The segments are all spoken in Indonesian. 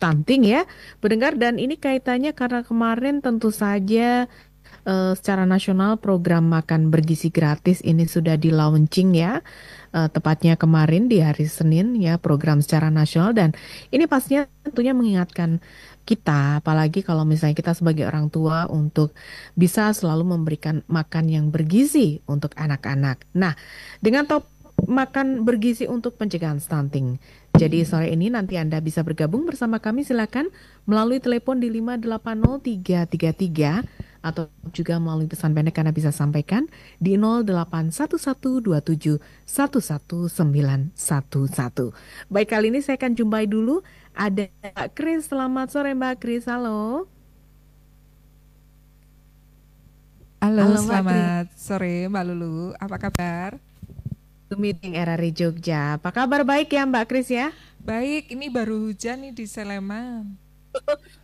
stunting ya, pendengar. Dan ini kaitannya karena kemarin tentu saja secara nasional program makan bergizi gratis ini sudah di launching ya, tepatnya kemarin di hari Senin ya, program secara nasional. Dan ini pastinya tentunya mengingatkan kita, apalagi kalau misalnya kita sebagai orang tua, untuk bisa selalu memberikan makan yang bergizi untuk anak-anak. Nah, dengan top makan bergizi untuk pencegahan stunting. Jadi sore ini nanti Anda bisa bergabung bersama kami, silakan melalui telepon di 580-333 atau juga melalui pesan pendek Anda bisa sampaikan di 081127119111. Baik, kali ini saya akan jumpai dulu ada Mbak Kris. Selamat sore Mbak Kris. Halo. Halo, Halo Mbak Kris. selamat sore Mbak Lulu. Apa kabar? Meeting RRI Jogja. Apa kabar, baik ya Mbak Kris ya? Baik, ini baru hujan nih di Sleman.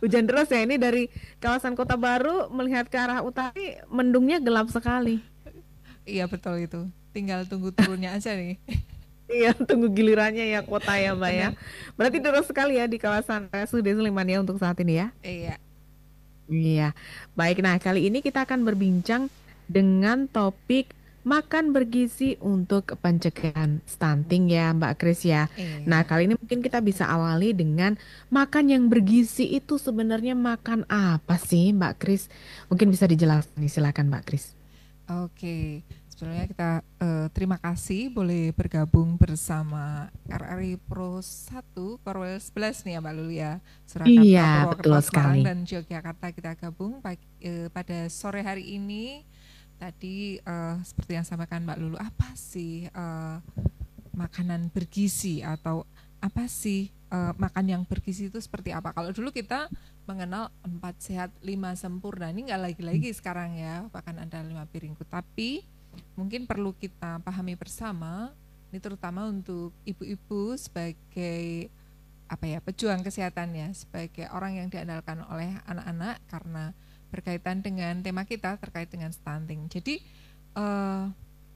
Hujan deras ya, ini dari kawasan Kota Baru melihat ke arah utara mendungnya gelap sekali. Iya betul itu. Tinggal tunggu turunnya aja nih. Iya, tunggu gilirannya ya kota ya Mbak ya. Bener. Berarti deras sekali ya di kawasan RSUD Sleman ya untuk saat ini ya. Iya. Iya, baik. Nah, kali ini kita akan berbincang dengan topik makan bergizi untuk pencegahan stunting ya, Mbak Kris ya. Nah, Iya. kali ini mungkin kita bisa awali dengan makan yang bergizi itu sebenarnya makan apa sih, Mbak Kris? Mungkin bisa dijelaskan nih, silakan Mbak Kris. Oke. Sebelumnya kita terima kasih boleh bergabung bersama RRI Pro 1 Korwil 11 nih ya Mbak Lulu ya. Iya, Surakarta, betul Purwokerto, sekali. Semarang, dan Yogyakarta kita gabung pada sore hari ini. Tadi seperti yang sampaikan Mbak Lulu, apa sih makanan bergizi atau apa sih makan yang bergizi itu seperti apa? Kalau dulu kita mengenal 4 sehat 5 sempurna, ini nggak lagi-lagi sekarang ya, bahkan ada 5 piringku. Tapi mungkin perlu kita pahami bersama, ini terutama untuk ibu-ibu sebagai apa ya, pejuang kesehatan ya, sebagai orang yang diandalkan oleh anak-anak karena berkaitan dengan tema kita terkait dengan stunting. Jadi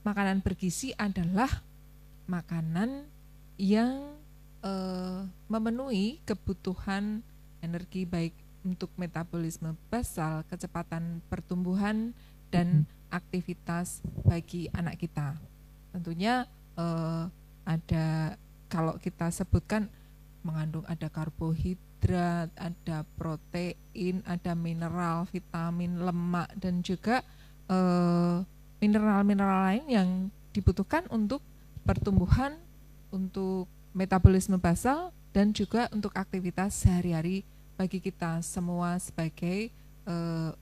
makanan bergizi adalah makanan yang memenuhi kebutuhan energi baik untuk metabolisme basal, kecepatan pertumbuhan, dan aktivitas bagi anak kita. Tentunya ada, kalau kita sebutkan, mengandung ada karbohidrat, ada protein, ada mineral, vitamin, lemak, dan juga mineral-mineral lain yang dibutuhkan untuk pertumbuhan, untuk metabolisme basal, dan juga untuk aktivitas sehari-hari bagi kita semua sebagai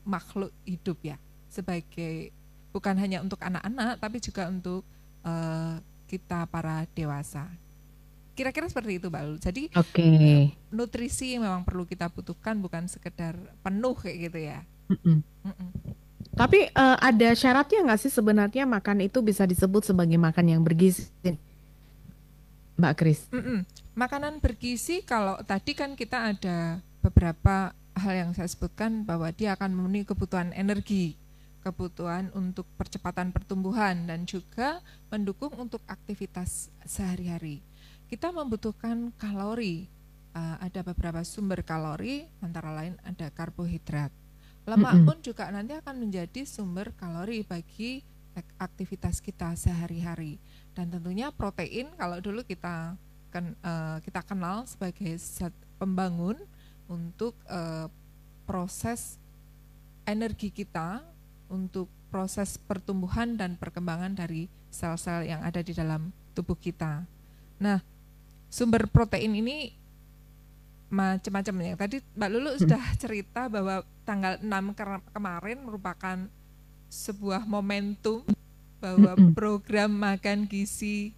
makhluk hidup ya, sebagai bukan hanya untuk anak-anak tapi juga untuk kita para dewasa. Kira-kira seperti itu Mbak Lulu. Jadi Oke. nutrisi yang memang perlu kita butuhkan, bukan sekedar penuh kayak gitu ya. Mm-mm. Mm-mm. Tapi ada syaratnya nggak sih sebenarnya makan itu bisa disebut sebagai makan yang bergizi, Mbak Kris? Mm-mm. Makanan bergizi, kalau tadi kan kita ada beberapa hal yang saya sebutkan bahwa dia akan memenuhi kebutuhan energi, kebutuhan untuk percepatan pertumbuhan, dan juga mendukung untuk aktivitas sehari-hari. Kita membutuhkan kalori, ada beberapa sumber kalori, antara lain ada karbohidrat. Lemak Mm-mm. pun juga nanti akan menjadi sumber kalori bagi aktivitas kita sehari-hari. Dan tentunya protein, kalau dulu kita kenal sebagai zat pembangun untuk proses energi kita, untuk proses pertumbuhan dan perkembangan dari sel-sel yang ada di dalam tubuh kita. Nah, sumber protein ini macam-macam ya. Tadi Mbak Lulu sudah cerita bahwa tanggal 6 kemarin merupakan sebuah momentum bahwa Mm-mm. program makan gizi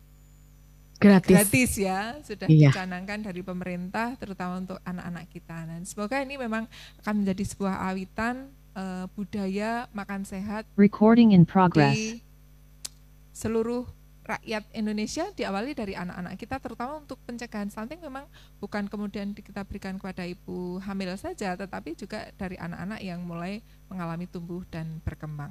Gratis. gratis ya sudah Iya. dicanangkan dari pemerintah, terutama untuk anak-anak kita. Dan semoga ini memang akan menjadi sebuah awitan budaya makan sehat Recording in progress. di seluruh rakyat Indonesia, diawali dari anak-anak kita, terutama untuk pencegahan stunting. Memang bukan kemudian kita berikan kepada ibu hamil saja, tetapi juga dari anak-anak yang mulai mengalami tumbuh dan berkembang.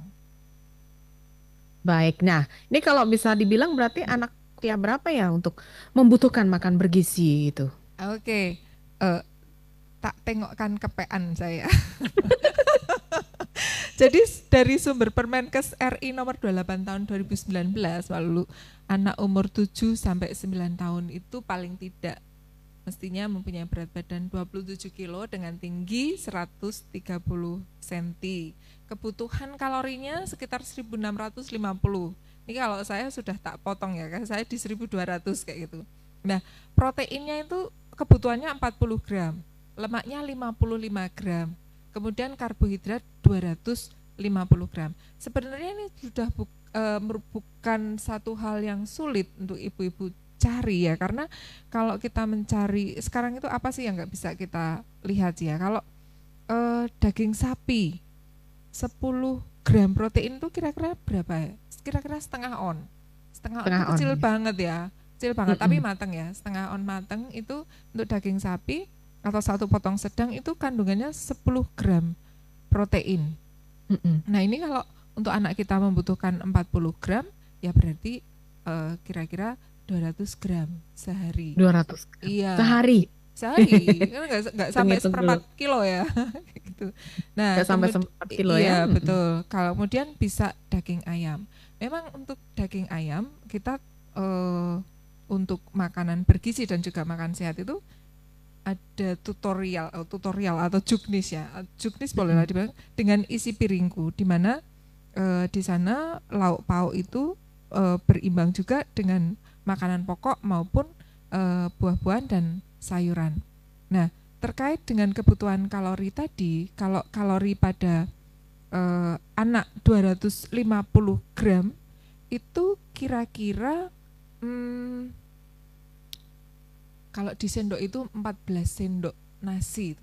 Baik. Nah, ini kalau bisa dibilang berarti anak usia berapa ya untuk membutuhkan makan bergizi itu? Oke, eh, tak tengokkan kepean saya. Jadi dari sumber Permenkes RI nomor 28 tahun 2019, lalu anak umur 7 sampai 9 tahun itu paling tidak mestinya mempunyai berat badan 27 kilo dengan tinggi 130 cm. Kebutuhan kalorinya sekitar 1650. Ini kalau saya sudah tak potong ya, kan saya di 1200 kayak gitu. Nah, proteinnya itu kebutuhannya 40 gram, lemaknya 55 gram, kemudian karbohidrat 250 gram. Sebenarnya ini sudah bukan satu hal yang sulit untuk ibu-ibu cari ya, karena kalau kita mencari sekarang itu apa sih yang nggak bisa kita lihat ya. Kalau daging sapi 10 gram protein itu kira-kira berapa ya? Kira-kira setengah on. Setengah on itu kecil on. banget ya. Kecil banget tapi matang ya. Setengah on matang itu untuk daging sapi atau satu potong sedang itu kandungannya 10 gram protein. Nah, ini kalau untuk anak kita membutuhkan 40 gram ya berarti kira-kira 200 gram sehari. 200 gram. Iya. Sehari. Kan nggak sampai seperempat kilo ya. Gitu. Nah, nggak sampai seperempat kilo iya, ya. Betul. Kalau kemudian bisa daging ayam. Memang untuk daging ayam kita untuk makanan bergizi dan juga makan sehat itu ada tutorial atau juknis ya. Juknis bolehlah dibilang dengan isi piringku, di mana di sana lauk pauk itu berimbang juga dengan makanan pokok maupun buah-buahan dan sayuran. Nah, terkait dengan kebutuhan kalori tadi, kalau kalori pada anak 250 gram itu kira-kira kalau di sendok itu 14 sendok nasi.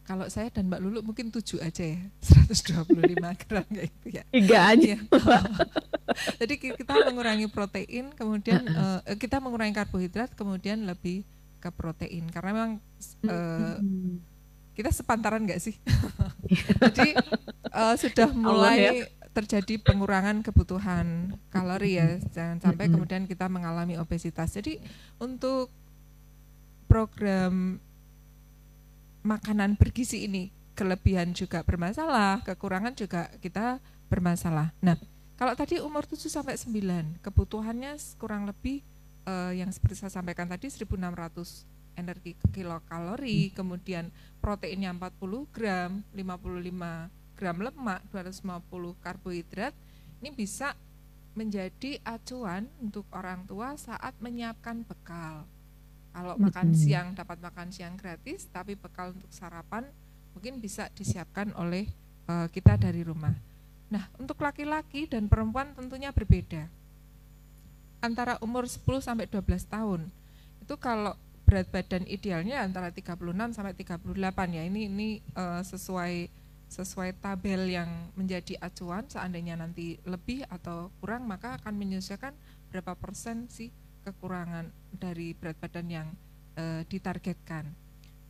Kalau saya dan Mbak Lulu mungkin 7 aja ya, 125 gram kayak gitu ya. 3 aja. Ya. Jadi kita mengurangi protein, kemudian kita mengurangi karbohidrat, kemudian lebih ke protein. Karena memang kita sepantaran nggak sih? Jadi sudah mulai terjadi pengurangan kebutuhan kalori ya, jangan sampai kemudian kita mengalami obesitas. Jadi untuk program makanan bergizi ini, kelebihan juga bermasalah, kekurangan juga kita bermasalah. Nah, kalau tadi umur 7 sampai 9, kebutuhannya kurang lebih yang seperti saya sampaikan tadi 1600 energi kilokalori, kemudian proteinnya 40 gram, 55 gram lemak, 250 karbohidrat. Ini bisa menjadi acuan untuk orang tua saat menyiapkan bekal. Kalau makan siang dapat makan siang gratis, tapi bekal untuk sarapan mungkin bisa disiapkan oleh kita dari rumah. Nah, untuk laki-laki dan perempuan tentunya berbeda. Antara umur 10 sampai 12 tahun, itu kalau berat badan idealnya antara 36 sampai 38 ya. Ini sesuai tabel yang menjadi acuan. Seandainya nanti lebih atau kurang, maka akan menyesuaikan berapa persen sih kekurangan dari berat badan yang ditargetkan.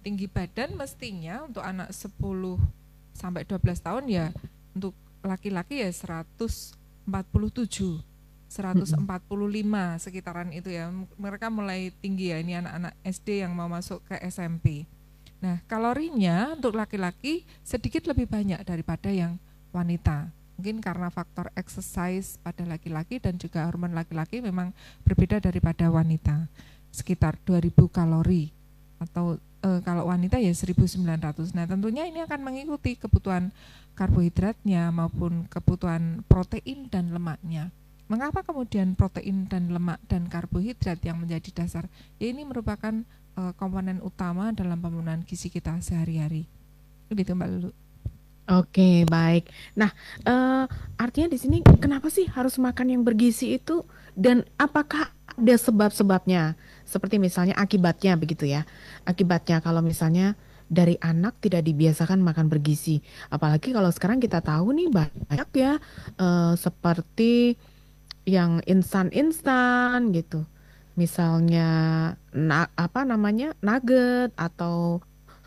Tinggi badan mestinya untuk anak 10 sampai 12 tahun ya, untuk laki-laki ya 147, 145 sekitaran itu ya. Mereka mulai tinggi ya, ini anak-anak SD yang mau masuk ke SMP. Nah, kalorinya untuk laki-laki sedikit lebih banyak daripada yang wanita. Mungkin karena faktor exercise pada laki-laki dan juga hormon laki-laki memang berbeda daripada wanita. Sekitar 2000 kalori atau kalau wanita ya 1900. Nah, tentunya ini akan mengikuti kebutuhan karbohidratnya maupun kebutuhan protein dan lemaknya. Mengapa kemudian protein dan lemak dan karbohidrat yang menjadi dasar? Ya, ini merupakan komponen utama dalam pemenuhan gizi kita sehari-hari. Begitu Mbak Lulu. Oke, baik. Nah, artinya di sini kenapa sih harus makan yang bergizi itu, dan apakah ada sebab-sebabnya? Seperti misalnya akibatnya begitu ya. Akibatnya kalau misalnya dari anak tidak dibiasakan makan bergizi. Apalagi kalau sekarang kita tahu nih banyak ya seperti yang instan-instan gitu. Misalnya nugget atau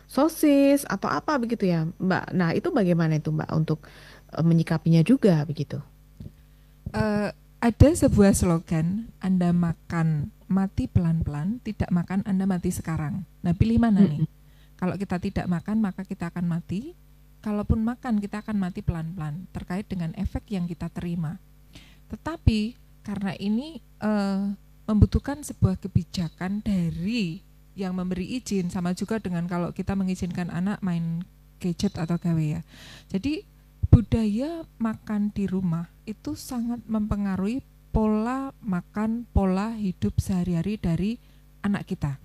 sosis atau apa begitu ya, Mbak. Nah, itu bagaimana itu, Mbak, untuk menyikapinya juga begitu? Ada sebuah slogan, Anda makan mati pelan-pelan, tidak makan Anda mati sekarang. Nah, pilih mana nih? Kalau kita tidak makan maka kita akan mati. Kalaupun makan kita akan mati pelan-pelan terkait dengan efek yang kita terima. Tetapi karena ini membutuhkan sebuah kebijakan dari yang memberi izin, sama juga dengan kalau kita mengizinkan anak main gadget atau gawe ya. Jadi budaya makan di rumah itu sangat mempengaruhi pola makan, pola hidup sehari-hari dari anak kita.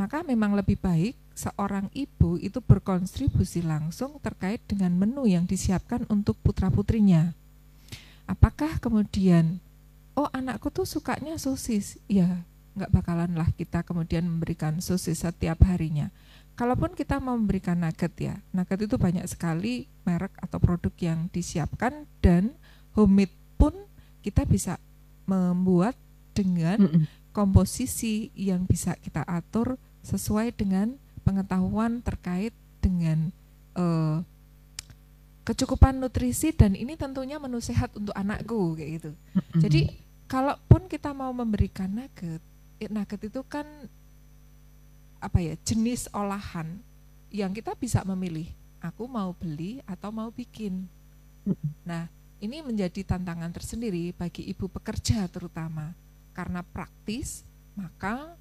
Maka memang lebih baik seorang ibu itu berkontribusi langsung terkait dengan menu yang disiapkan untuk putra-putrinya. Apakah kemudian, oh anakku tuh sukanya sosis, ya nggak bakalan lah kita kemudian memberikan sosis setiap harinya. Kalaupun kita mau memberikan nugget ya, nugget itu banyak sekali merek atau produk yang disiapkan, dan homemade pun kita bisa membuat dengan komposisi yang bisa kita atur sesuai dengan pengetahuan terkait dengan kecukupan nutrisi, dan ini tentunya menu sehat untuk anakku kayak gitu. Jadi kalaupun kita mau memberikan nugget, nugget itu kan apa ya, jenis olahan yang kita bisa memilih, aku mau beli atau mau bikin. Nah, ini menjadi tantangan tersendiri bagi ibu pekerja terutama, karena praktis, maka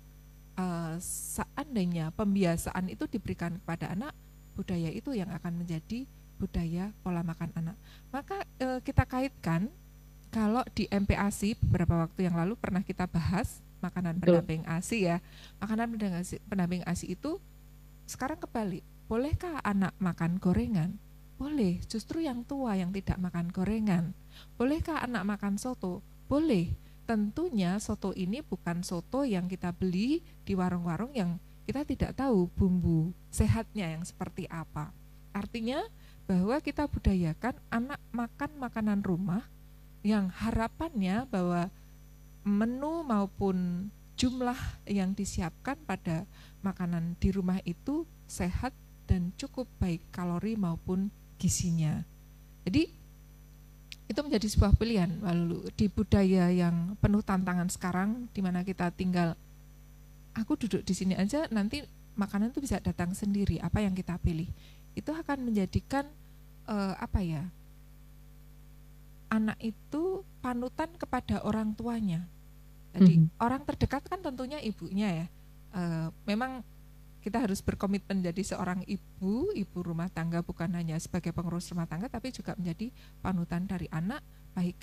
seandainya pembiasaan itu diberikan kepada anak, budaya itu yang akan menjadi budaya pola makan anak. Maka kita kaitkan, kalau di MPASI beberapa waktu yang lalu pernah kita bahas makanan pendamping ASI ya. Makanan pendamping ASI itu sekarang kebalik. Bolehkah anak makan gorengan? Boleh, justru yang tua yang tidak makan gorengan. Bolehkah anak makan soto? Boleh. Tentunya soto ini bukan soto yang kita beli di warung-warung yang kita tidak tahu bumbu sehatnya yang seperti apa. Artinya bahwa kita budayakan anak makan makanan rumah yang harapannya bahwa menu maupun jumlah yang disiapkan pada makanan di rumah itu sehat dan cukup baik kalori maupun gizinya. Jadi itu menjadi sebuah pilihan. Lalu di budaya yang penuh tantangan sekarang, di mana kita tinggal, aku duduk di sini aja, nanti makanan itu bisa datang sendiri, apa yang kita pilih. Itu akan menjadikan anak itu panutan kepada orang tuanya. Jadi orang terdekat kan tentunya ibunya ya. Memang kita harus berkomitmen jadi seorang ibu rumah tangga, bukan hanya sebagai pengurus rumah tangga, tapi juga menjadi panutan dari anak, baik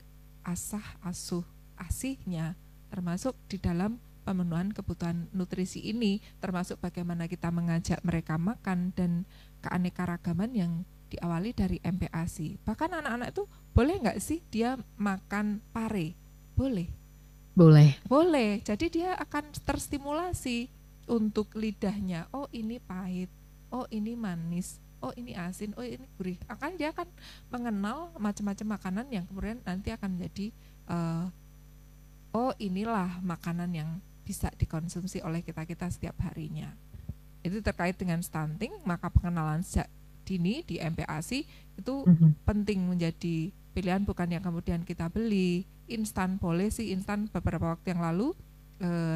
asihnya, termasuk di dalam pemenuhan kebutuhan nutrisi ini, termasuk bagaimana kita mengajak mereka makan dan keanekaragaman yang diawali dari MPASI. Bahkan anak-anak itu boleh nggak sih dia makan pare? Boleh. Boleh. Jadi dia akan terstimulasi untuk lidahnya. Oh ini pahit, oh ini manis, oh ini asin, oh ini gurih. Dia akan mengenal macam-macam makanan yang kemudian nanti akan menjadi oh inilah makanan yang bisa dikonsumsi oleh kita setiap harinya. Itu terkait dengan stunting, maka pengenalan sejak dini di MPASI itu penting menjadi pilihan, bukan yang kemudian kita beli. Instan boleh sih, instan beberapa waktu yang lalu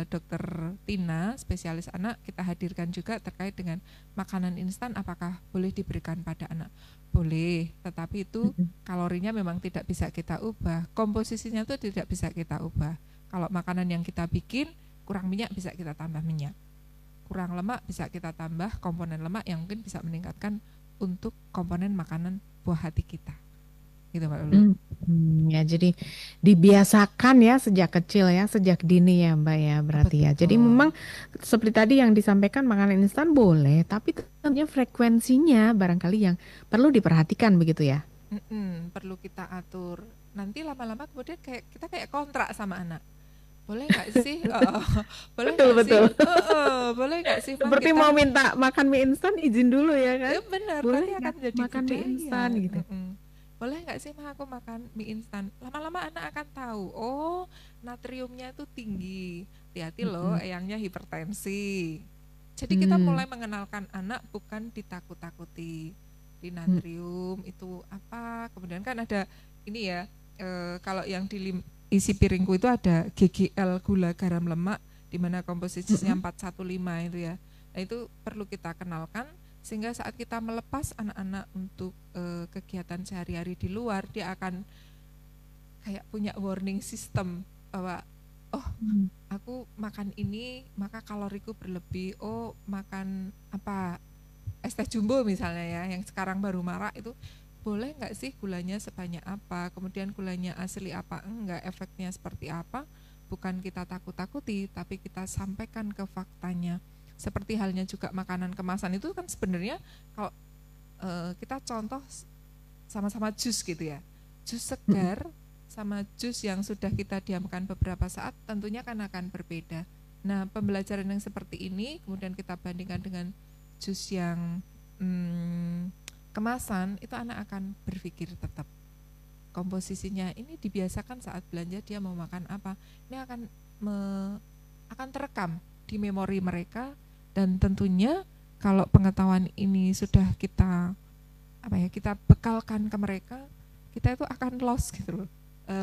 Dokter Tina, spesialis anak, kita hadirkan juga terkait dengan makanan instan apakah boleh diberikan pada anak. Boleh, tetapi itu kalorinya memang tidak bisa kita ubah, komposisinya itu tidak bisa kita ubah. Kalau makanan yang kita bikin kurang minyak, bisa kita tambah minyak, kurang lemak, bisa kita tambah komponen lemak yang mungkin bisa meningkatkan untuk komponen makanan buah hati kita. Gitu Mbak Lulu. Ya, jadi dibiasakan ya sejak kecil ya, sejak dini ya Mbak ya, berarti ya. Jadi memang seperti tadi yang disampaikan, makanan instan boleh, tapi tentunya frekuensinya barangkali yang perlu diperhatikan begitu ya. Perlu kita atur. Nanti lama-lama kemudian kita kayak kontrak sama anak. Boleh nggak sih? Boleh betul. Boleh nggak sih? Seperti mau minta makan mie instan, izin dulu ya kan? Ya benar. Boleh akan jadi makan mie instan gitu. Boleh nggak sih aku makan mie instan? Lama-lama anak akan tahu, oh natriumnya itu tinggi, hati-hati loh, eyangnya hipertensi. Jadi kita mulai mengenalkan anak, bukan ditakut-takuti. Di natrium itu apa? Kemudian kan ada ini ya, kalau yang di isi piringku itu ada GGL, gula garam lemak, di mana komposisinya 415 itu ya. Nah, itu perlu kita kenalkan sehingga saat kita melepas anak-anak untuk kegiatan sehari-hari di luar, dia akan kayak punya warning system bahwa oh, aku makan ini maka kaloriku berlebih. Oh, makan apa, es teh jumbo misalnya ya, yang sekarang baru marak itu, boleh nggak sih gulanya sebanyak apa, kemudian gulanya asli apa enggak, efeknya seperti apa. Bukan kita takut-takuti, tapi kita sampaikan ke faktanya. Seperti halnya juga makanan kemasan itu kan sebenarnya kalau kita contoh sama-sama jus gitu ya, jus segar sama jus yang sudah kita diamkan beberapa saat tentunya kan akan berbeda. Nah, pembelajaran yang seperti ini kemudian kita bandingkan dengan jus yang kemasan, itu anak akan berpikir tetap komposisinya ini dibiasakan saat belanja dia mau makan apa. Ini akan terekam di memori mereka, dan tentunya kalau pengetahuan ini sudah kita kita bekalkan ke mereka, kita itu akan lost gitu loh,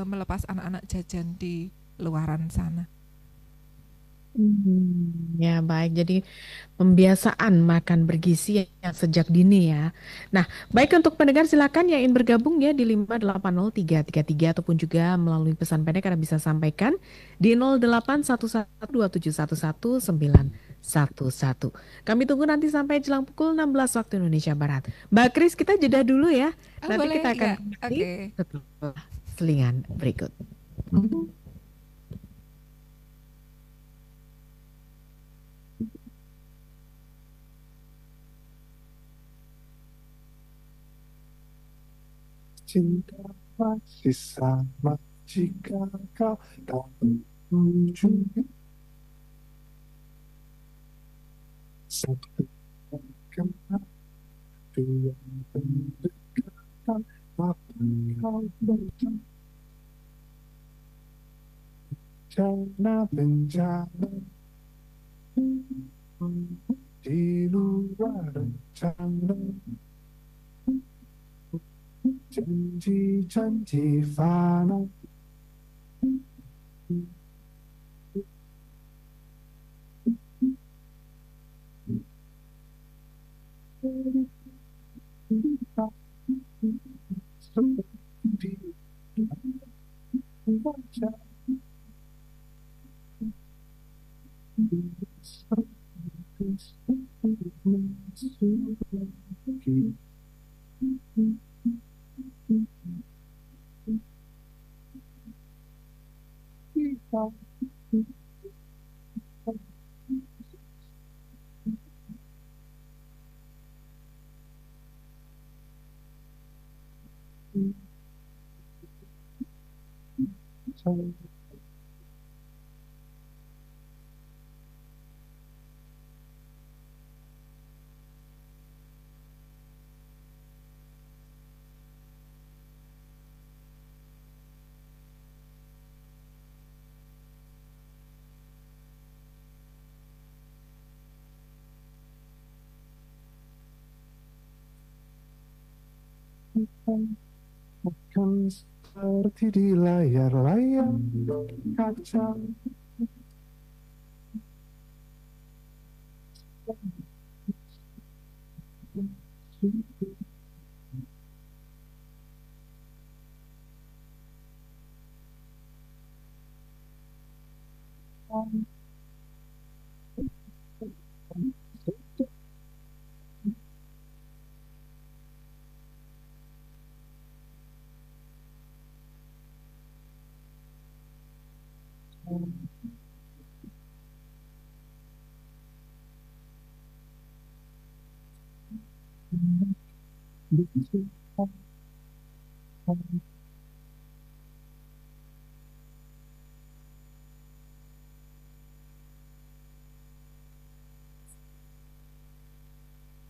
melepas anak-anak jajan di luaran sana. Ya baik, jadi pembiasaan makan bergizi yang sejak dini ya. Nah, baik untuk pendengar silakan yang ingin bergabung ya di 5803333 ataupun juga melalui pesan pendek Anda bisa sampaikan di 081127119111. Kami tunggu nanti sampai jelang pukul 16 waktu Indonesia Barat. Mbak Kris, kita jeda dulu ya. Oh, Nanti boleh kita akan ya, kembali oke. setelah selingan berikut. Cinta masih sama jika kau tak berkunjung. Satu kenal, dua pendekatan, apa kau bertemu? Bencana di luar rencana, janji-janji fana. Bukan seperti di layar-layar kaca.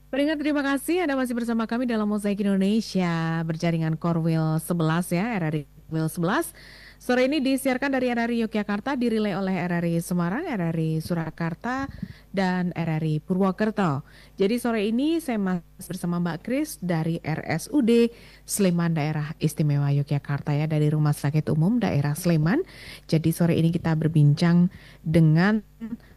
Pendengar terima kasih Anda masih bersama kami dalam Mozaik Indonesia berjaringan Korwil 11 ya, RRI Korwil 11. Sore ini disiarkan dari RRI Yogyakarta, dirilai oleh RRI Semarang, RRI Surakarta, dan RRI Purwokerto. Jadi sore ini saya masih bersama Mbak Kris dari RSUD Sleman Daerah Istimewa Yogyakarta ya, dari Rumah Sakit Umum Daerah Sleman. Jadi sore ini kita berbincang dengan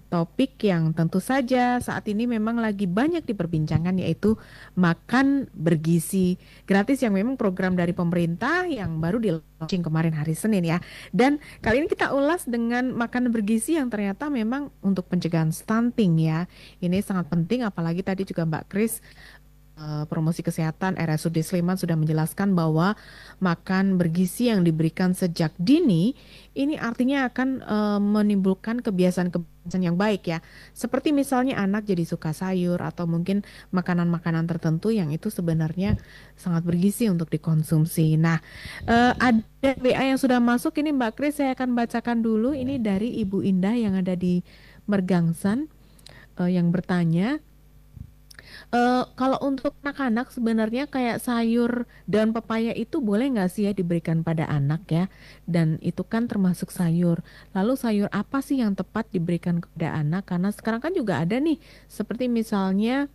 topik yang tentu saja saat ini memang lagi banyak diperbincangkan, yaitu makan bergizi gratis yang memang program dari pemerintah yang baru di launching kemarin hari Senin ya. Dan kali ini kita ulas dengan makan bergizi yang ternyata memang untuk pencegahan stunting ya. Ini sangat penting, apalagi tadi juga Mbak Kris promosi kesehatan RSUD Sleman sudah menjelaskan bahwa makan bergizi yang diberikan sejak dini ini artinya akan menimbulkan kebiasaan-kebiasaan yang baik ya. Seperti misalnya anak jadi suka sayur atau mungkin makanan-makanan tertentu yang itu sebenarnya sangat bergizi untuk dikonsumsi. Nah, ada WA yang sudah masuk ini Mbak Kris, saya akan bacakan dulu ini dari Ibu Indah yang ada di Mergangsan yang bertanya. Kalau untuk anak-anak sebenarnya kayak sayur daun pepaya itu boleh nggak sih ya diberikan pada anak ya? Dan itu kan termasuk sayur. Lalu sayur apa sih yang tepat diberikan kepada anak? Karena sekarang kan juga ada nih, seperti misalnya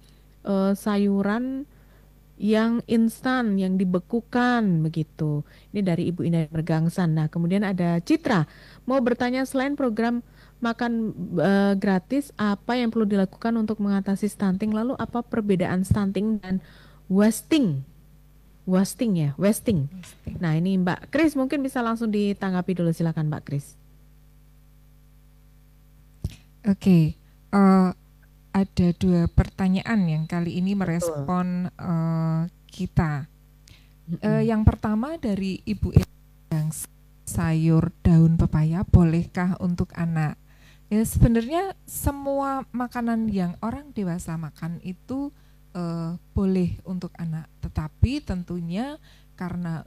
sayuran yang instan, yang dibekukan begitu. Ini dari Ibu Indah Mergangsan. Nah, kemudian ada Citra mau bertanya, selain program makan gratis, apa yang perlu dilakukan untuk mengatasi stunting? Lalu apa perbedaan stunting dan wasting? Wasting ya, wasting. Nah, ini Mbak Kris mungkin bisa langsung ditanggapi dulu, silakan Mbak Kris. Oke, ada 2 pertanyaan yang kali ini merespon kita. Yang pertama dari Ibu yang sayur daun pepaya bolehkah untuk anak? Ya sebenarnya semua makanan yang orang dewasa makan itu boleh untuk anak, tetapi tentunya karena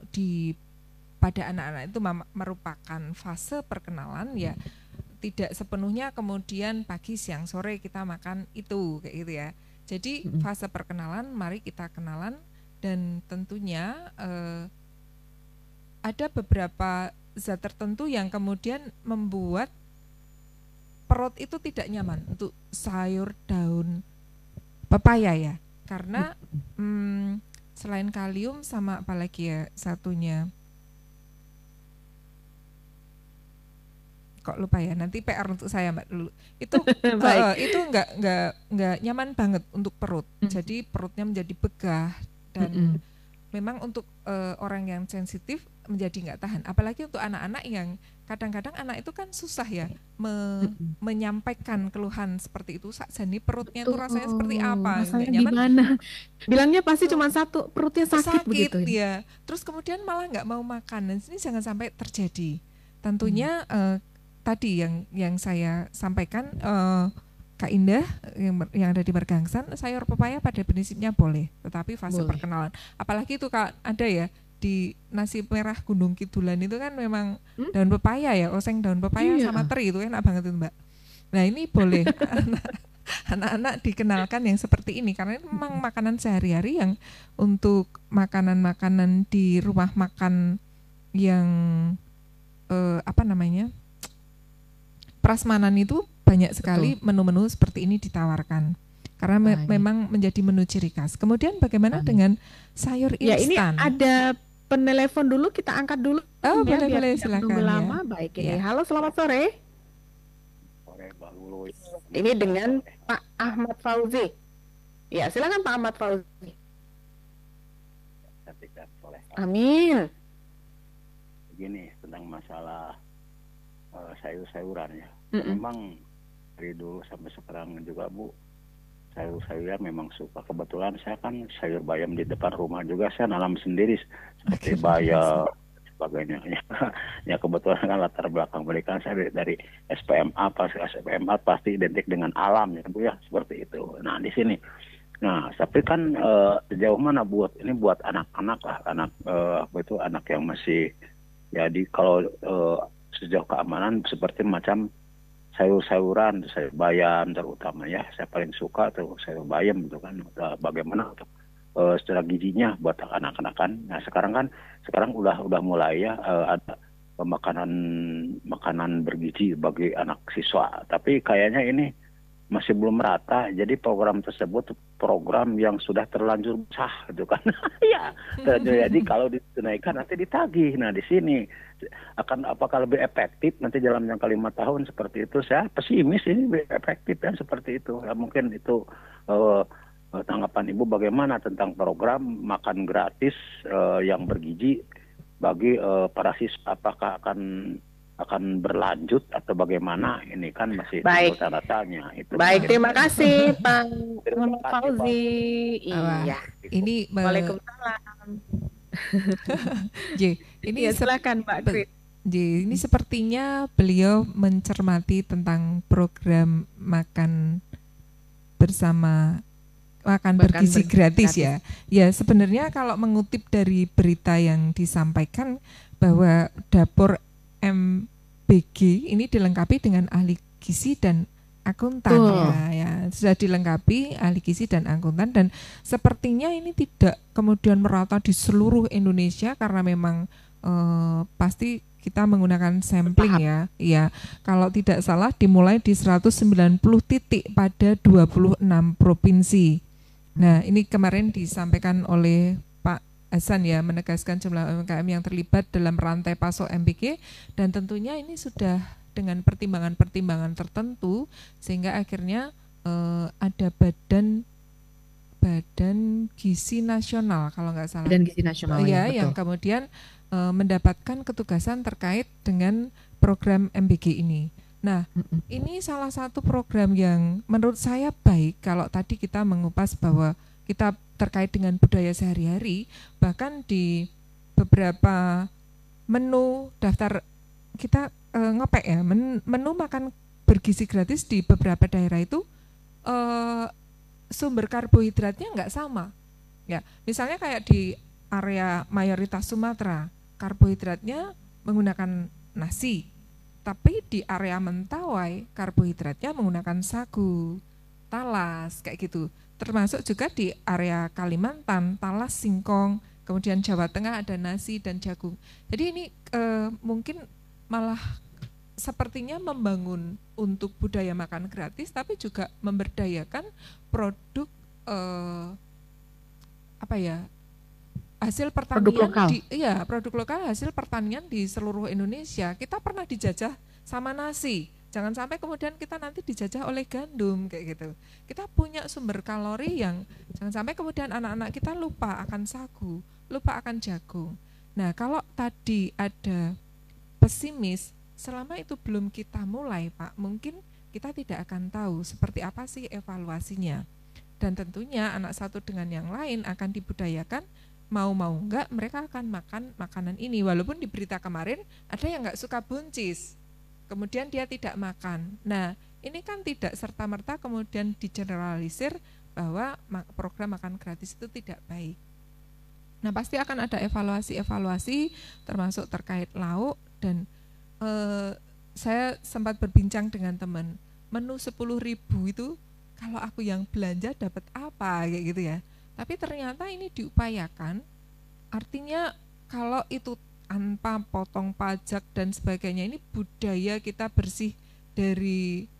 pada anak-anak itu merupakan fase perkenalan ya, tidak sepenuhnya kemudian pagi, siang, sore kita makan itu kayak gitu ya. Jadi fase perkenalan, mari kita kenalan, dan tentunya ada beberapa zat tertentu yang kemudian membuat perut itu tidak nyaman untuk sayur daun pepaya ya, karena selain kalium sama apalagi ya satunya, kok lupa ya, nanti PR untuk saya Mbak dulu. Itu itu nggak nyaman banget untuk perut. Jadi perutnya menjadi begah dan memang untuk orang yang sensitif menjadi nggak tahan. Apalagi untuk anak-anak yang kadang-kadang anak itu kan susah ya menyampaikan keluhan seperti itu. Sakjane perutnya itu rasanya seperti apa? Rasanya gimana? Bilangnya pasti cuma satu, perutnya sakit begitu ya. Terus kemudian malah nggak mau makan. Dan ini jangan sampai terjadi. Tentunya tadi yang saya sampaikan, Kak Indah yang ada di Mergangsan, sayur pepaya pada prinsipnya boleh, tetapi fase perkenalan. Apalagi itu Kak, ada ya di nasi merah Gunung Kidulan itu kan memang daun pepaya ya, oseng daun pepaya sama teri itu enak banget itu Mbak. Nah ini boleh anak-anak dikenalkan yang seperti ini, karena ini memang makanan sehari-hari yang untuk makanan-makanan di rumah makan yang prasmanan itu banyak sekali menu-menu seperti ini ditawarkan, karena memang menjadi menu ciri khas. Kemudian bagaimana dengan sayur instan? Ya ini ada penelepon dulu, kita angkat dulu. Oh ya, boleh silakan ya. Lama, baik ya. Halo, selamat sore. Sore Mbak Lulu. Ini dengan Pak Ahmad Fauzi. Ya silakan Pak Ahmad Fauzi. Amin. Begini tentang masalah sayur-sayuran ya. Memang dari dulu sampai sekarang juga Bu, sayur-sayuran memang suka. Kebetulan saya kan sayur bayam di depan rumah juga saya nanam sendiri seperti bayam sebagainya. Ya kebetulan kan latar belakang pendidikan saya dari SPMA, SPMA pasti identik dengan alam ya Bu ya, seperti itu. Nah di sini, nah tapi kan sejauh mana buat anak-anak lah, anak yang masih jadi kalau sejauh keamanan seperti macam sayur-sayuran, sayur bayam terutama ya, saya paling suka tuh sayur bayam itu kan. Bagaimana untuk secara gizinya buat anak-anak kan. Nah sekarang udah mulai ya ada makanan bergizi bagi anak siswa, tapi kayaknya ini masih belum merata. Jadi program tersebut program yang sudah terlanjur sah gitu kan. Ya, jadi kalau dinaikkan nanti ditagih. Nah, di sini apakah lebih efektif nanti dalam jangka 5 tahun seperti itu? Saya pesimis ini lebih efektif kan seperti itu. Ya, mungkin itu tanggapan Ibu bagaimana tentang program makan gratis yang bergizi bagi para siswa, apakah akan berlanjut atau bagaimana, ini kan masih Baik. tanda tanya itu. Baik, terima kasih Pak Terima kasih, Fauzi. Wah, Iya. ini Waalaikumsalam. ini Ya, silakan Pak Kris. ini sepertinya beliau mencermati tentang program makan bersama, makan bergizi gratis ya. Ya, sebenarnya kalau mengutip dari berita yang disampaikan bahwa dapur MBG ini dilengkapi dengan ahli gizi dan akuntan ya, sudah dilengkapi ahli gizi dan akuntan, dan sepertinya ini tidak kemudian merata di seluruh Indonesia karena memang pasti kita menggunakan sampling ya. Iya, kalau tidak salah dimulai di 190 titik pada 26 provinsi. Nah, ini kemarin disampaikan oleh Hasan ya, menegaskan jumlah UMKM yang terlibat dalam rantai pasok MBG, dan tentunya ini sudah dengan pertimbangan-pertimbangan tertentu sehingga akhirnya ada badan gizi nasional kalau nggak salah. Badan gizi nasional ya, yang kemudian mendapatkan ketugasan terkait dengan program MBG ini. Nah, ini salah satu program yang menurut saya baik kalau tadi kita mengupas bahwa kita terkait dengan budaya sehari-hari, bahkan di beberapa menu daftar kita ngepek ya, menu makan bergizi gratis di beberapa daerah itu sumber karbohidratnya nggak sama. Ya, misalnya kayak di area mayoritas Sumatera, karbohidratnya menggunakan nasi, tapi di area Mentawai karbohidratnya menggunakan sagu, talas, kayak gitu. Termasuk juga di area Kalimantan, talas, singkong, kemudian Jawa Tengah ada nasi dan jagung. Jadi ini mungkin malah sepertinya membangun untuk budaya makan gratis, tapi juga memberdayakan produk hasil pertanian produk lokal hasil pertanian di seluruh Indonesia. Kita pernah dijajah sama nasi. Jangan sampai kemudian kita nanti dijajah oleh gandum kayak gitu. Kita punya sumber kalori yang jangan sampai kemudian anak-anak kita lupa akan sagu, lupa akan jagung. Nah, kalau tadi ada pesimis, selama itu belum kita mulai, Pak, mungkin kita tidak akan tahu seperti apa sih evaluasinya. Dan tentunya anak satu dengan yang lain akan dibudayakan, mau enggak mereka akan makan makanan ini. Walaupun di berita kemarin ada yang enggak suka buncis, kemudian dia tidak makan. Nah, ini kan tidak serta-merta kemudian digeneralisir bahwa program makan gratis itu tidak baik. Nah, pasti akan ada evaluasi-evaluasi termasuk terkait lauk, dan saya sempat berbincang dengan teman, menu 10.000 itu kalau aku yang belanja dapat apa kayak gitu ya. Tapi ternyata ini diupayakan, artinya kalau itu tanpa potong pajak dan sebagainya, ini budaya kita bersih dari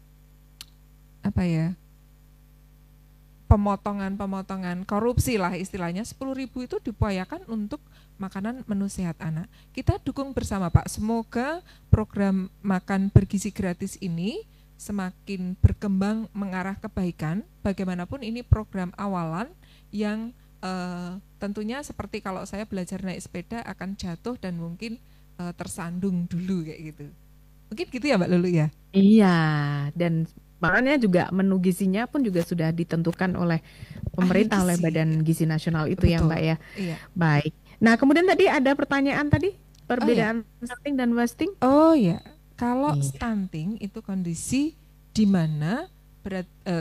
pemotongan korupsi lah istilahnya. 10.000 itu diupayakan untuk makanan menu sehat anak. Kita dukung bersama, Pak, semoga program makan bergizi gratis ini semakin berkembang mengarah kebaikan. Bagaimanapun ini program awalan yang tentunya seperti kalau saya belajar naik sepeda akan jatuh dan mungkin tersandung dulu kayak gitu. Mungkin gitu ya Mbak Lulu ya? Iya, dan makanya juga menu gizinya pun juga sudah ditentukan oleh pemerintah, oleh Badan Gizi Nasional itu. Betul. Ya Mbak ya. Iya. Baik. Nah, kemudian tadi ada pertanyaan tadi, perbedaan stunting dan wasting. Oh ya, kalau stunting itu kondisi di mana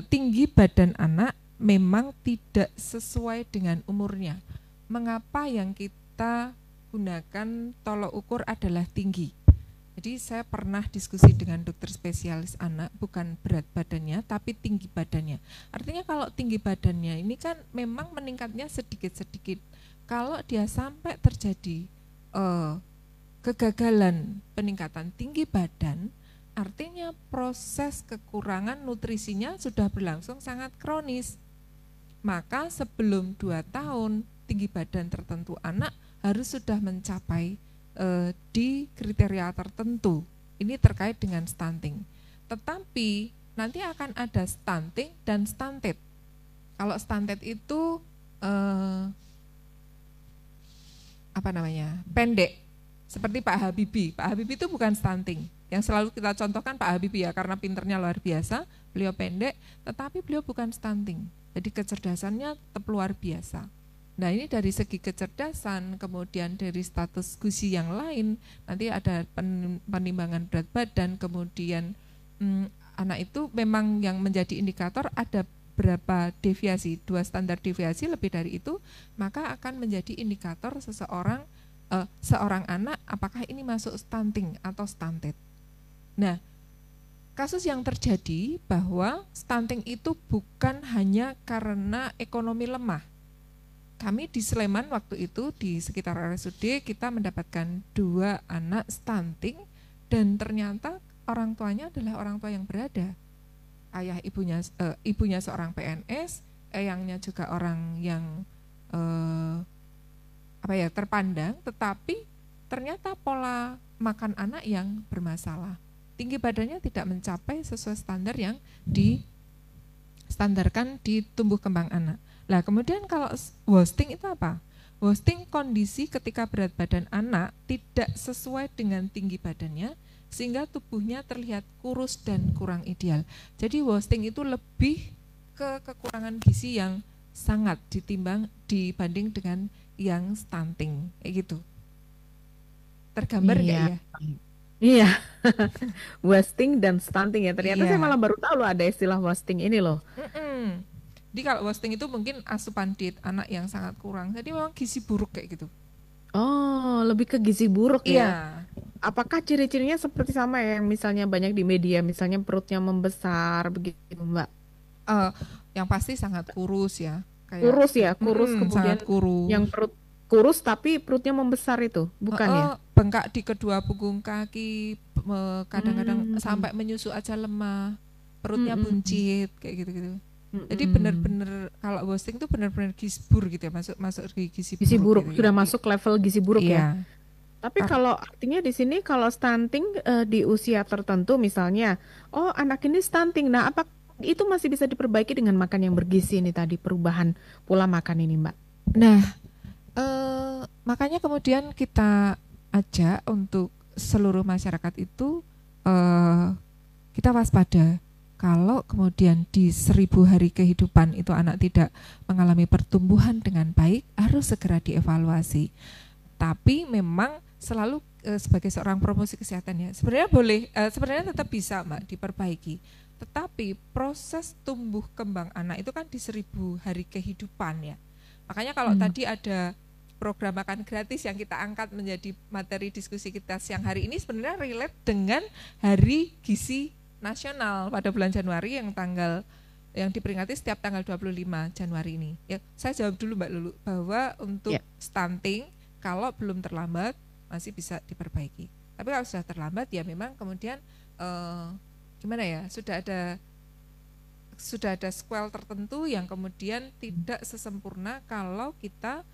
tinggi badan anak memang tidak sesuai dengan umurnya. Mengapa yang kita gunakan tolok ukur adalah tinggi? Jadi saya pernah diskusi dengan dokter spesialis anak, bukan berat badannya tapi tinggi badannya. Artinya kalau tinggi badannya ini kan memang meningkatnya sedikit-sedikit. Kalau dia sampai terjadi kegagalan peningkatan tinggi badan, artinya proses kekurangan nutrisinya sudah berlangsung sangat kronis. maka sebelum 2 tahun tinggi badan tertentu anak harus sudah mencapai di kriteria tertentu. Ini terkait dengan stunting. Tetapi nanti akan ada stunting dan stunted. Kalau stunted itu pendek, seperti Pak Habibie. Pak Habibie itu bukan stunting. Yang selalu kita contohkan Pak Habibie ya, karena pinternya luar biasa, beliau pendek, tetapi beliau bukan stunting. Jadi kecerdasannya tetap luar biasa. Nah ini dari segi kecerdasan, kemudian dari status gizi yang lain, nanti ada penimbangan berat badan, kemudian anak itu memang yang menjadi indikator ada berapa deviasi, 2 standar deviasi lebih dari itu, maka akan menjadi indikator seorang anak apakah ini masuk stunting atau stunted. Nah, kasus yang terjadi bahwa stunting itu bukan hanya karena ekonomi lemah. Kami di Sleman waktu itu di sekitar RSUD kita mendapatkan 2 anak stunting dan ternyata orang tuanya adalah orang tua yang berada. Ayah ibunya seorang PNS, eyangnya juga orang yang terpandang, tetapi ternyata pola makan anak yang bermasalah. Tinggi badannya tidak mencapai sesuai standar yang distandarkan di tumbuh kembang anak. Nah, kemudian kalau wasting itu apa? Wasting kondisi ketika berat badan anak tidak sesuai dengan tinggi badannya, sehingga tubuhnya terlihat kurus dan kurang ideal. Jadi wasting itu lebih ke kekurangan gizi yang sangat dibanding dengan yang stunting, kayak gitu. Tergambar nggak ya? Iya, wasting dan stunting ya. Ternyata Iya. saya malah baru tahu loh ada istilah wasting ini loh. Jadi kalau wasting itu mungkin asupan diet anak yang sangat kurang. Jadi memang gizi buruk kayak gitu. Oh, lebih ke gizi buruk ya. Iya. Apakah ciri-cirinya seperti sama ya, yang misalnya banyak di media, misalnya perutnya membesar begitu, Mbak? Yang pasti sangat kurus ya. Kurus ya, kurus kemudian sangat kurus. yang perut kurus tapi perutnya membesar itu, bukan ya? Bengkak di kedua punggung kaki, kadang-kadang sampai menyusuk aja lemah, perutnya buncit kayak gitu-gitu. Jadi benar-benar kalau wasting itu benar-benar gizi buruk gitu ya, masuk gizi buruk gitu sudah ya. masuk level gizi buruk ya. Iya. Tapi kalau artinya di sini kalau stunting di usia tertentu misalnya, oh anak ini stunting, nah apa itu masih bisa diperbaiki dengan makan yang bergizi ini tadi, perubahan pola makan ini, Mbak? Nah, makanya kemudian kita ajak untuk seluruh masyarakat itu kita waspada. Kalau kemudian di 1000 hari kehidupan itu anak tidak mengalami pertumbuhan dengan baik, harus segera dievaluasi. Tapi memang selalu sebagai seorang promosi kesehatan ya, sebenarnya tetap bisa Mbak diperbaiki. Tetapi proses tumbuh kembang anak itu kan di 1000 hari kehidupan ya. Makanya kalau tadi ada program makan gratis yang kita angkat menjadi materi diskusi kita siang hari ini, sebenarnya relate dengan Hari Gizi Nasional pada bulan Januari yang diperingati setiap tanggal 25 Januari ini. Ya, saya jawab dulu Mbak Lulu bahwa untuk stunting kalau belum terlambat masih bisa diperbaiki. Tapi kalau sudah terlambat ya memang kemudian gimana ya, sudah ada squel tertentu yang kemudian tidak sesempurna kalau kita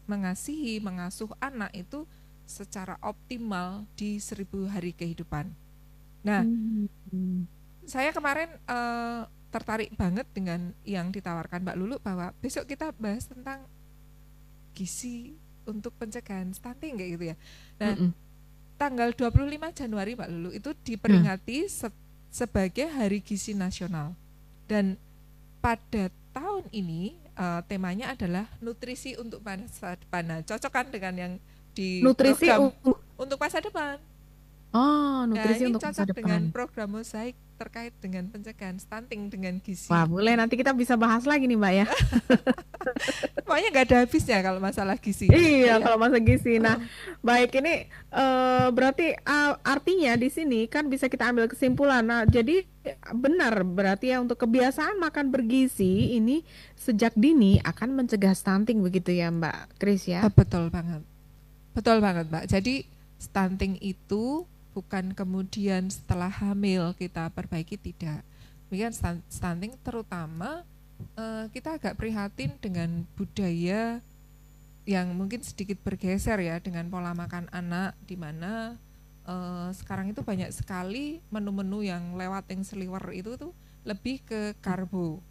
mengasuh anak itu secara optimal di 1000 hari kehidupan. Nah, saya kemarin tertarik banget dengan yang ditawarkan Mbak Lulu bahwa besok kita bahas tentang gizi untuk pencegahan stunting kayak gitu ya. Nah, tanggal 25 Januari Mbak Lulu itu diperingati sebagai Hari Gizi Nasional. Dan pada tahun ini temanya adalah nutrisi untuk masa depan. Nah, cocok kan dengan yang di nutrisi untuk masa depan. Oh, nutrisi untuk masa depan. Dengan program mosaik terkait dengan pencegahan stunting dengan gizi. Wah, boleh nanti kita bisa bahas lagi nih Mbak ya. Pokoknya nggak ada habisnya kalau masalah gizi. Iya, kalau masalah gizi. Nah, baik ini berarti artinya di sini kan bisa kita ambil kesimpulan. Nah, jadi benar berarti ya untuk kebiasaan makan bergizi ini sejak dini akan mencegah stunting begitu ya Mbak Kris ya? Betul banget Mbak. Jadi stunting itu bukan kemudian setelah hamil kita perbaiki, tidak. Demikian stunting terutama kita agak prihatin dengan budaya yang mungkin sedikit bergeser ya dengan pola makan anak, di mana sekarang itu banyak sekali menu-menu yang lewat yang seliwer itu tuh lebih ke karbo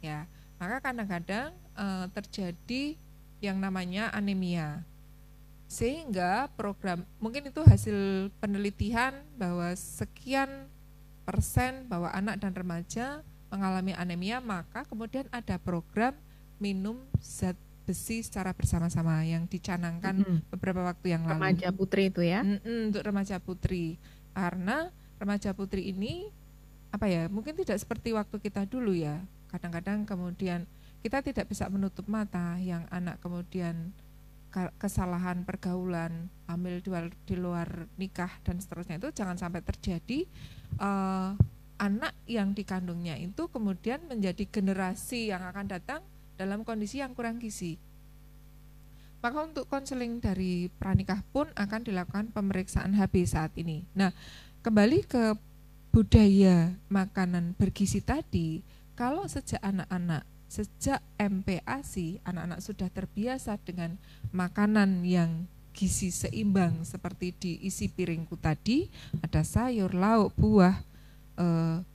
ya. Maka kadang-kadang terjadi yang namanya anemia. Sehingga program, mungkin itu hasil penelitian bahwa sekian persen bahwa anak dan remaja mengalami anemia, maka kemudian ada program minum zat besi secara bersama-sama yang dicanangkan beberapa waktu yang lalu. Remaja putri itu ya? Untuk remaja putri, karena remaja putri ini apa ya, mungkin tidak seperti waktu kita dulu ya. Kadang-kadang kemudian kita tidak bisa menutup mata yang anak kemudian kesalahan pergaulan, hamil di luar nikah dan seterusnya itu jangan sampai terjadi. Anak yang dikandungnya itu kemudian menjadi generasi yang akan datang dalam kondisi yang kurang gizi. Maka untuk konseling dari pranikah pun akan dilakukan pemeriksaan HB saat ini. Nah, kembali ke budaya makanan bergizi tadi, kalau sejak anak-anak, sejak MPASI, anak-anak sudah terbiasa dengan makanan yang gizi seimbang seperti diisi piringku tadi, ada sayur, lauk, buah,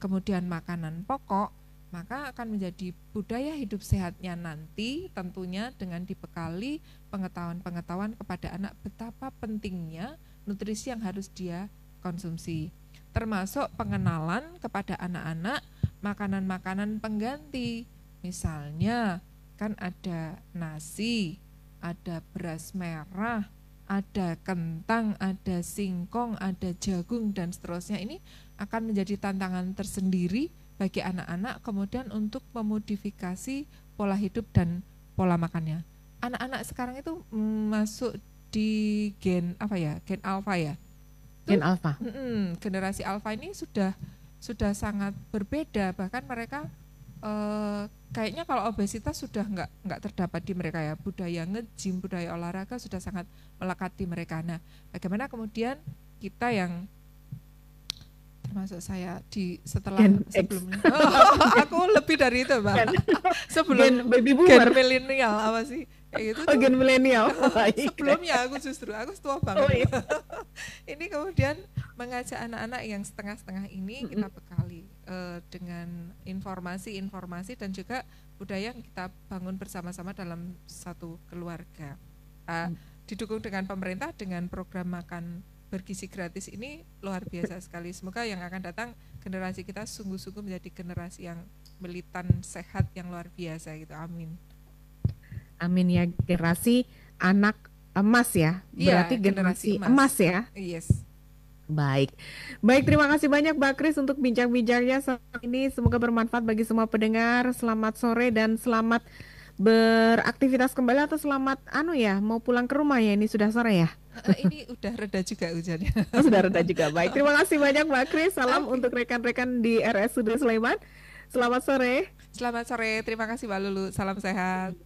kemudian makanan pokok, maka akan menjadi budaya hidup sehatnya nanti tentunya dengan dibekali pengetahuan-pengetahuan kepada anak betapa pentingnya nutrisi yang harus dia konsumsi, termasuk pengenalan kepada anak-anak makanan-makanan pengganti. Misalnya kan ada nasi, ada beras merah, ada kentang, ada singkong, ada jagung dan seterusnya. Ini akan menjadi tantangan tersendiri bagi anak-anak kemudian untuk memodifikasi pola hidup dan pola makannya. Anak-anak sekarang itu masuk di gen apa ya? Gen alfa ya. Gen alfa. Generasi alfa ini sudah sangat berbeda, bahkan mereka kayaknya kalau obesitas sudah nggak terdapat di mereka ya. Budaya nge-gym, budaya olahraga sudah sangat melekat di mereka. Nah, bagaimana kemudian kita yang termasuk saya sebelumnya aku lebih dari itu Mbak. Sebelum gen baby boomer, gen milenial apa sih kayak gitu gen milenial. Sebelumnya aku tua banget. Ini kemudian mengajak anak-anak yang setengah-setengah ini kita bekali dengan informasi dan juga budaya yang kita bangun bersama-sama dalam satu keluarga, didukung dengan pemerintah dengan program makan bergizi gratis ini luar biasa sekali. Semoga yang akan datang generasi kita sungguh-sungguh menjadi generasi yang militan sehat yang luar biasa gitu. Amin. Amin ya, generasi anak emas ya. Berarti ya, generasi emas ya. Yes. Baik, terima kasih banyak Mbak Kris untuk bincang-bincangnya saat ini. Semoga bermanfaat bagi semua pendengar. Selamat sore dan selamat beraktivitas kembali, atau selamat mau pulang ke rumah ya, ini sudah sore ya. Ini udah reda juga hujannya. Sudah reda juga. Baik, terima kasih banyak Mbak Kris. Salam untuk rekan-rekan di RSUD Sleman. Selamat sore. Selamat sore, terima kasih Mbak Lulu. Salam sehat.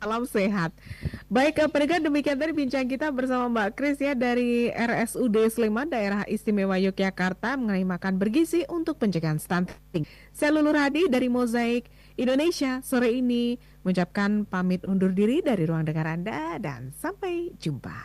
Salam sehat. Baik, pendengar, demikian tadi bincang kita bersama Mbak Kris ya dari RSUD Sleman, Daerah Istimewa Yogyakarta, mengenai makan bergizi untuk pencegahan stunting. Saya Lulu Hadi dari Mozaik Indonesia sore ini mengucapkan pamit undur diri dari ruang dengar Anda dan sampai jumpa.